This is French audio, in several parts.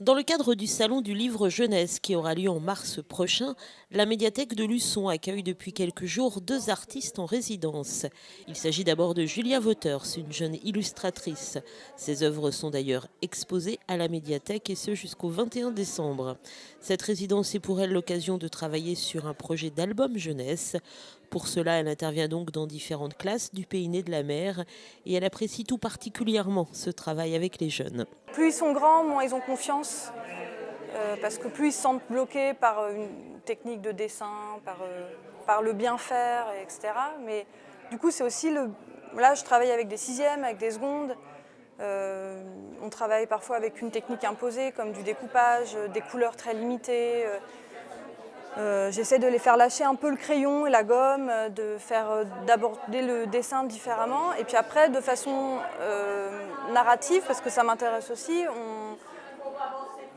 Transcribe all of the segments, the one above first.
Dans le cadre du Salon du livre jeunesse qui aura lieu en mars prochain, la médiathèque de Luçon accueille depuis quelques jours deux artistes en résidence. Il s'agit d'abord de Julia Wouters, une jeune illustratrice. Ses œuvres sont d'ailleurs exposées à la médiathèque et ce jusqu'au 21 décembre. Cette résidence est pour elle l'occasion de travailler sur un projet d'album jeunesse. Pour cela, elle intervient donc dans différentes classes du Pays né de la mer et elle apprécie tout particulièrement ce travail avec les jeunes. Plus ils sont grands, moins ils ont confiance, parce que plus ils se sentent bloqués par une technique de dessin, par le bien faire, etc. Mais du coup, c'est aussi là, je travaille avec des sixièmes, avec des secondes. On travaille parfois avec une technique imposée, comme du découpage, des couleurs très limitées. J'essaie de les faire lâcher un peu le crayon et la gomme, d'aborder le dessin différemment. Et puis après, de façon narrative, parce que ça m'intéresse aussi,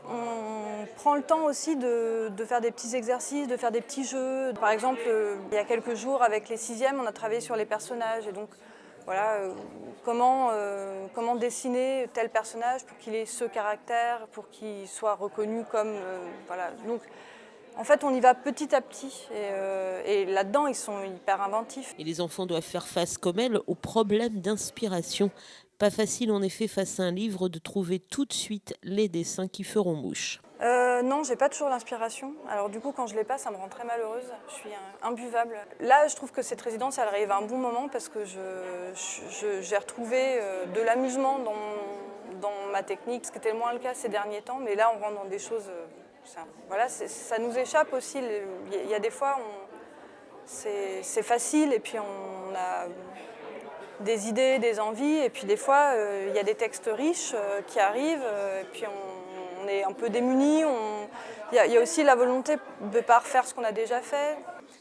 on prend le temps aussi de faire des petits exercices, de faire des petits jeux. Par exemple, il y a quelques jours, avec les sixièmes, on a travaillé sur les personnages. Et donc, voilà, comment dessiner tel personnage pour qu'il ait ce caractère, pour qu'il soit reconnu comme... voilà. Donc, en fait, on y va petit à petit et là-dedans, ils sont hyper inventifs. Et les enfants doivent faire face, comme elle, aux problèmes d'inspiration. Pas facile, en effet, face à un livre, de trouver tout de suite les dessins qui feront mouche. Non, j'ai pas toujours l'inspiration. Alors du coup, quand je l'ai pas, ça me rend très malheureuse. Je suis imbuvable. Là, je trouve que cette résidence, elle arrive à un bon moment parce que j'ai retrouvé de l'amusement dans ma technique, ce qui était moins le cas ces derniers temps. Mais là, on rentre dans des choses... voilà, ça nous échappe aussi. Il y a des fois, c'est facile et puis on a des idées, des envies. Et puis des fois, il y a des textes riches qui arrivent et puis on est un peu démunis. Il y a aussi la volonté de ne pas refaire ce qu'on a déjà fait,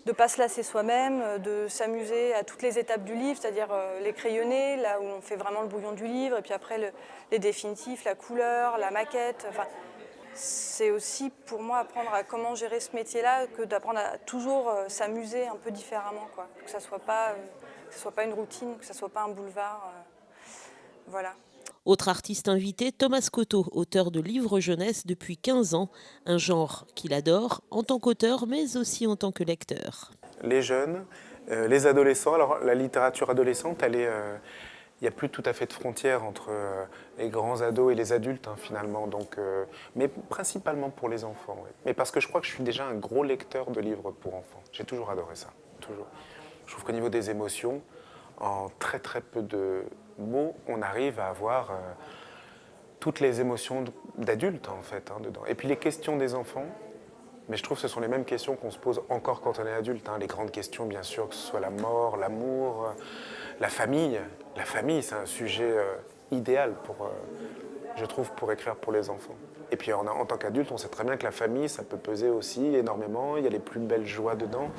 de ne pas se lasser soi-même, de s'amuser à toutes les étapes du livre, c'est-à-dire les crayonnés, là où on fait vraiment le bouillon du livre, et puis après les définitifs, la couleur, la maquette. Enfin, c'est aussi pour moi apprendre à comment gérer ce métier-là que d'apprendre à toujours s'amuser un peu différemment, quoi. Que ça soit pas une routine, que ça soit pas un boulevard. Voilà. Autre artiste invité, Thomas Cotto, auteur de livres jeunesse depuis 15 ans, un genre qu'il adore en tant qu'auteur mais aussi en tant que lecteur. Les jeunes, les adolescents, alors la littérature adolescente, il n'y a plus tout à fait de frontières entre les grands ados et les adultes, hein, finalement, donc, mais principalement pour les enfants. Ouais. Mais parce que je crois que je suis déjà un gros lecteur de livres pour enfants. J'ai toujours adoré ça, toujours. Je trouve qu'au niveau des émotions, en très très peu de mots, on arrive à avoir toutes les émotions d'adultes, en fait, hein, dedans. Et puis les questions des enfants, mais je trouve que ce sont les mêmes questions qu'on se pose encore quand on est adulte. Hein. Les grandes questions, bien sûr, que ce soit la mort, l'amour, la famille. La famille, c'est un sujet idéal, je trouve, pour écrire pour les enfants. Et puis en tant qu'adulte, on sait très bien que la famille, ça peut peser aussi énormément. Il y a les plus belles joies dedans.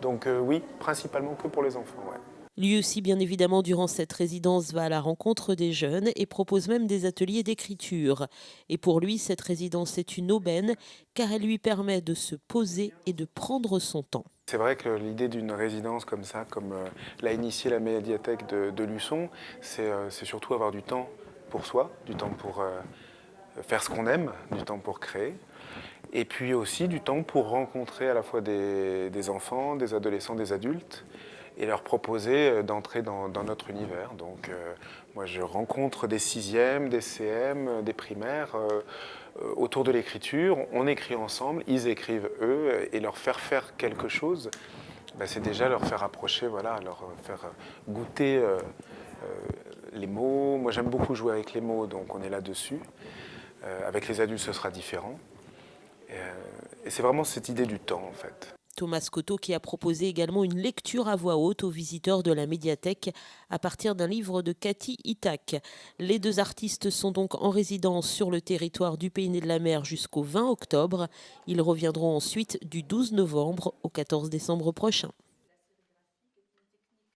Donc oui, principalement que pour les enfants, ouais. Lui aussi, bien évidemment, durant cette résidence, va à la rencontre des jeunes et propose même des ateliers d'écriture. Et pour lui, cette résidence est une aubaine car elle lui permet de se poser et de prendre son temps. C'est vrai que l'idée d'une résidence comme ça, comme l'a initié la médiathèque de Luçon, c'est surtout avoir du temps pour soi, du temps pour faire ce qu'on aime, du temps pour créer. Et puis aussi du temps pour rencontrer à la fois des enfants, des adolescents, des adultes, et leur proposer d'entrer dans notre univers. Donc moi je rencontre des sixièmes, des CM, des primaires autour de l'écriture, on écrit ensemble, ils écrivent eux, et leur faire quelque chose, ben, c'est déjà leur faire approcher, voilà, leur faire goûter les mots. Moi j'aime beaucoup jouer avec les mots, donc on est là-dessus. Avec les adultes ce sera différent. Et c'est vraiment cette idée du temps en fait. Thomas Cotto qui a proposé également une lecture à voix haute aux visiteurs de la médiathèque à partir d'un livre de Cathy Itac. Les deux artistes sont donc en résidence sur le territoire du Pays né de la mer jusqu'au 20 octobre. Ils reviendront ensuite du 12 novembre au 14 décembre prochain.